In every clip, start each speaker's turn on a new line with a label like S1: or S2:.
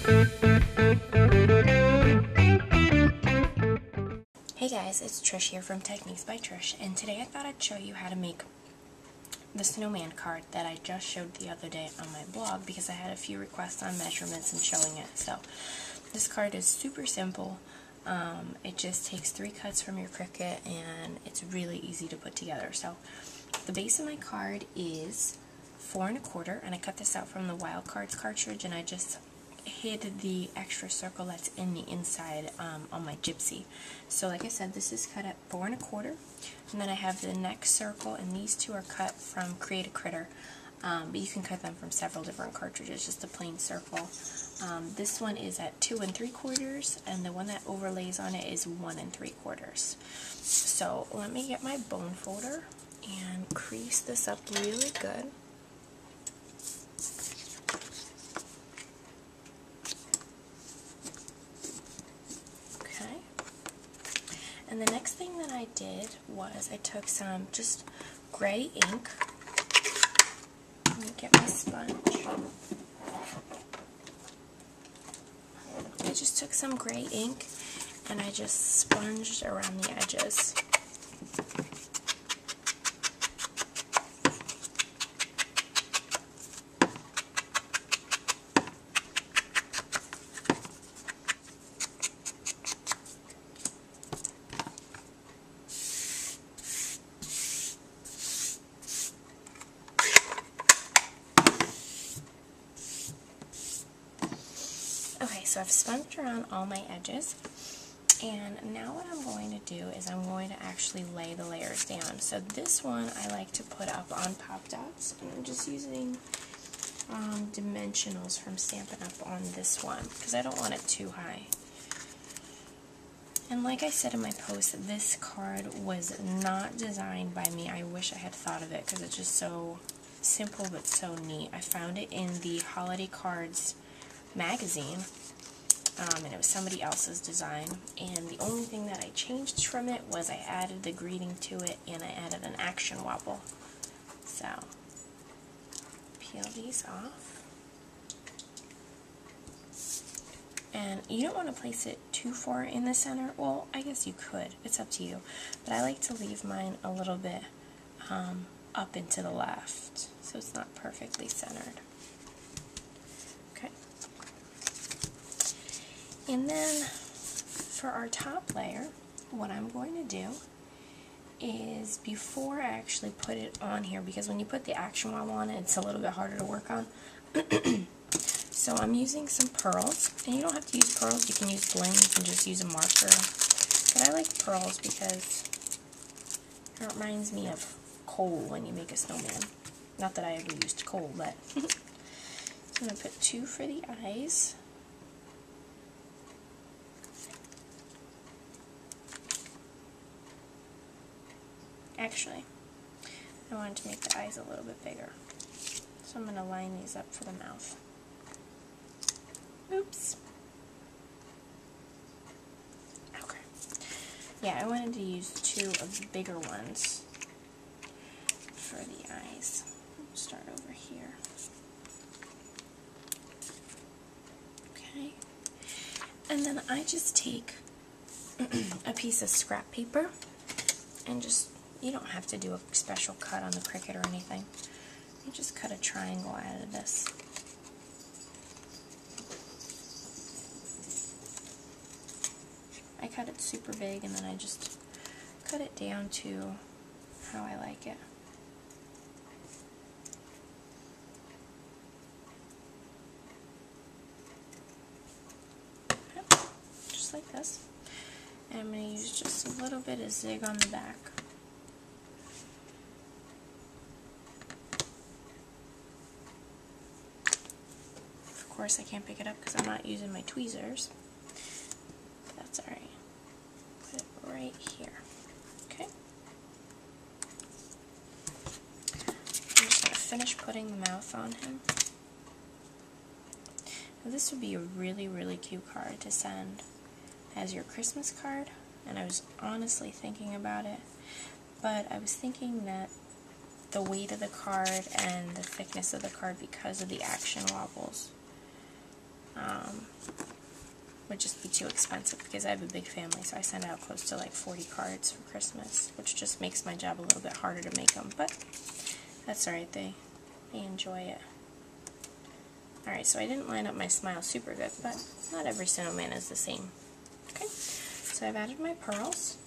S1: Hey guys, it's Trish here from Techniques by Trish, and today I thought I'd show you how to make the Snowman card that I just showed the other day on my blog because I had a few requests on measurements and showing it. So this card is super simple. It just takes 3 cuts from your Cricut and it's really easy to put together. So the base of my card is 4 1/4, and I cut this out from the Wild Cards cartridge, and I just hid the extra circle that's in the inside on my gypsy. So like I said, this is cut at 4 1/4, and then I have the next circle, and these two are cut from Create a Critter, but you can cut them from several different cartridges, just a plain circle. This one is at 2 3/4, and the one that overlays on it is 1 3/4. So let me get my bone folder and crease this up really good. And the next thing that I did was I took some just gray ink. Let me get my sponge. I just took some gray ink and I just sponged around the edges. Okay, so I've sponged around all my edges, and now what I'm going to do is I'm going to actually lay the layers down. So this one I like to put up on Pop Dots, and I'm just using dimensionals from Stampin' Up! On this one, because I don't want it too high. And like I said in my post, this card was not designed by me. I wish I had thought of it, because it's just so simple but so neat. I found it in the Holiday Cards magazine, and it was somebody else's design, and the only thing that I changed from it was I added the greeting to it, and I added an action wobble. So peel these off, and you don't want to place it too far in the center. Well, I guess you could, it's up to you, but I like to leave mine a little bit up and to the left, so it's not perfectly centered. And then for our top layer, what I'm going to do is, before I actually put it on here, because when you put the action wobble on it, it's a little bit harder to work on. So I'm using some pearls, and you don't have to use pearls, you can use bling, you can just use a marker. But I like pearls because it reminds me of coal when you make a snowman. Not that I ever used coal, but so I'm going to put 2 for the eyes. Actually, I wanted to make the eyes a little bit bigger, so I'm going to line these up for the mouth. Oops. Okay. Yeah, I wanted to use 2 of the bigger ones for the eyes. I'll start over here. Okay. And then I just take a piece of scrap paper and just, you don't have to do a special cut on the Cricut or anything. You just cut a triangle out of this. I cut it super big, and then I just cut it down to how I like it. Okay. Just like this. And I'm going to use just a little bit of zig on the back. Of course, I can't pick it up because I'm not using my tweezers. But that's alright. Put it right here. Okay. I'm just going to finish putting the mouth on him. Now, this would be a really, really cute card to send as your Christmas card, and I was honestly thinking about it, but I was thinking that the weight of the card and the thickness of the card, because of the action wobbles, would just be too expensive because I have a big family, so I send out close to like 40 cards for Christmas, which just makes my job a little bit harder to make them, but that's alright, they enjoy it. Alright, so I didn't line up my smile super good, but not every snowman is the same. Okay, so I've added my pearls,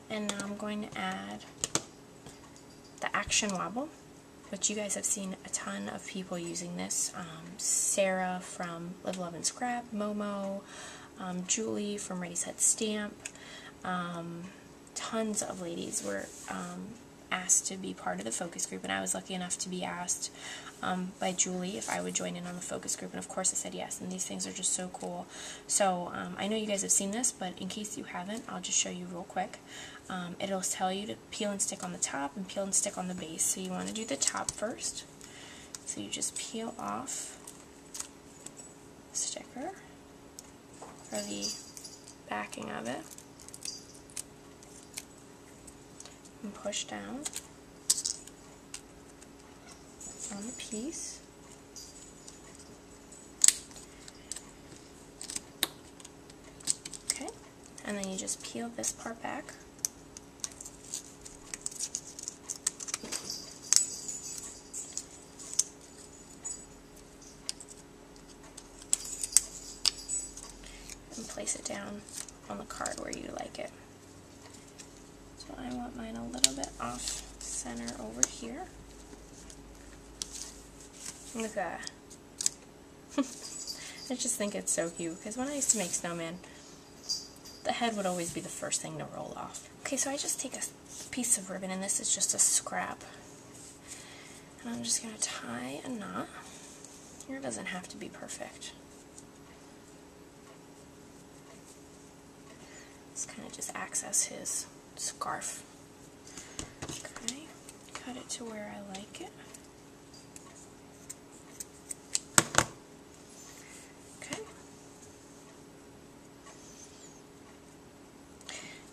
S1: and now I'm going to add the Action Wobble, which you guys have seen a ton of people using this. Sarah from Live, Love, and Scrap, Momo, Julie from Ready, Set, Stamp. Tons of ladies were asked to be part of the focus group, and I was lucky enough to be asked by Julie if I would join in on the focus group, and of course I said yes, and these things are just so cool. So I know you guys have seen this, but in case you haven't, I'll just show you real quick. It'll tell you to peel and stick on the top and peel and stick on the base. So you want to do the top first. So you just peel off the sticker or the backing of it and push down on the piece. Okay, and then you just peel this part back. And place it down on the card where you like it. So I want mine a little bit off center over here. Look at that. I just think it's so cute, because when I used to make snowman, the head would always be the first thing to roll off. Okay, so I just take a piece of ribbon, and this is just a scrap, and I'm just going to tie a knot. Here it doesn't have to be perfect. This kind of just access his scarf. Okay, cut it to where I like it. Okay.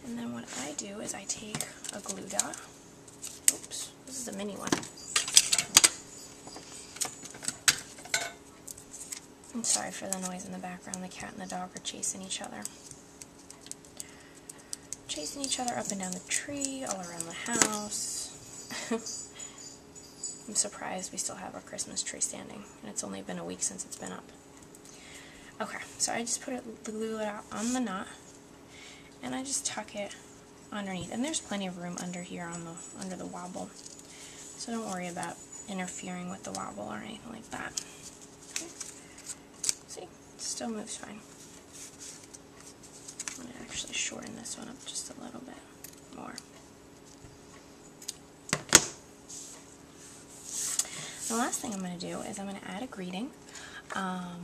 S1: And then what I do is I take a glue dot. Oops, this is a mini one. I'm sorry for the noise in the background. The cat and the dog are chasing each other. Chasing each other up and down the tree, all around the house. I'm surprised we still have our Christmas tree standing, and it's only been a week since it's been up. Okay, so I just put the glue out on the knot, and I just tuck it underneath. And there's plenty of room under here on under the wobble, so don't worry about interfering with the wobble or anything like that. Okay. See, it still moves fine. I'm going to actually shorten this one up just a little bit more. The last thing I'm going to do is I'm going to add a greeting, and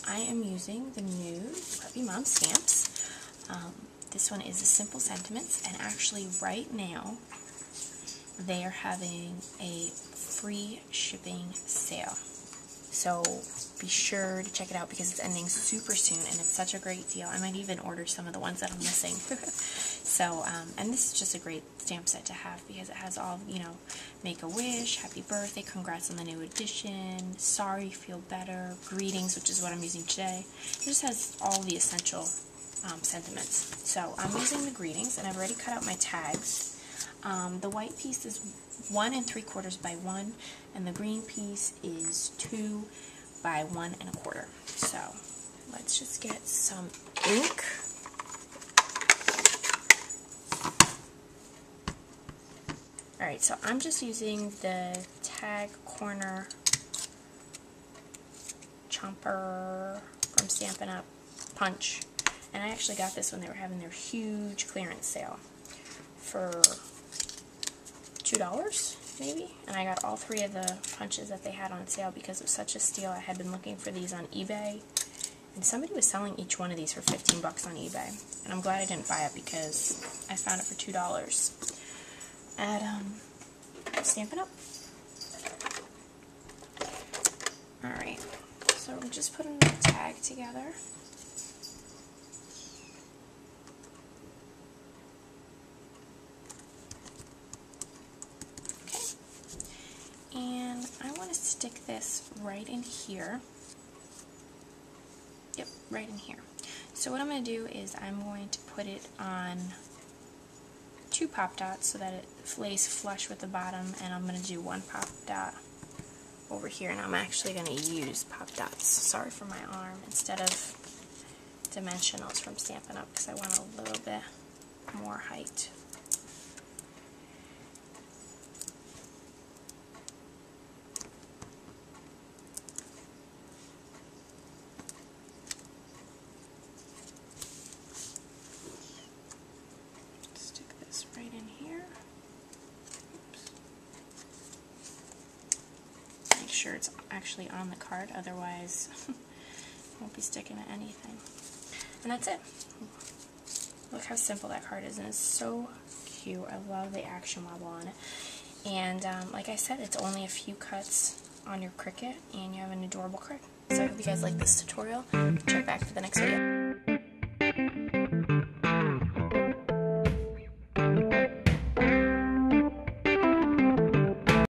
S1: I am using the new Puppy Mom stamps. This one is the Simple Sentiments, and actually right now they are having a free shipping sale. So be sure to check it out because it's ending super soon, and it's such a great deal. I might even order some of the ones that I'm missing. So, and this is just a great stamp set to have because it has all, you know, make a wish, happy birthday, congrats on the new edition, sorry, feel better, greetings, which is what I'm using today. It just has all the essential sentiments. So I'm using the greetings, and I've already cut out my tags. The white piece is 1 3/4 by 1, and the green piece is 2 by 1 1/4. So let's just get some ink. Alright, so I'm just using the Tag Corner Chomper from Stampin' Up! Punch, and I actually got this when they were having their huge clearance sale for $2 maybe, and I got all 3 of the punches that they had on sale because it was such a steal. I had been looking for these on eBay, and somebody was selling each one of these for 15 bucks on eBay, and I'm glad I didn't buy it because I found it for $2 at Stampin' Up! Alright, so I'm just putting the tag together. And I want to stick this right in here. right in here. So what I'm going to do is I'm going to put it on 2 pop dots so that it lays flush with the bottom, and I'm going to do 1 pop dot over here, and I'm actually going to use pop dots, sorry for my arm, instead of dimensionals from Stampin' Up, because I want a little bit more height. Stick this right in here. Oops. Make sure it's actually on the card, otherwise it won't be sticking to anything. And that's it. Look how simple that card is, and it's so cute. I love the action wobble on it. And like I said, it's only a few cuts on your Cricut, and you have an adorable card. So I hope you guys like this tutorial. Check back for the next video.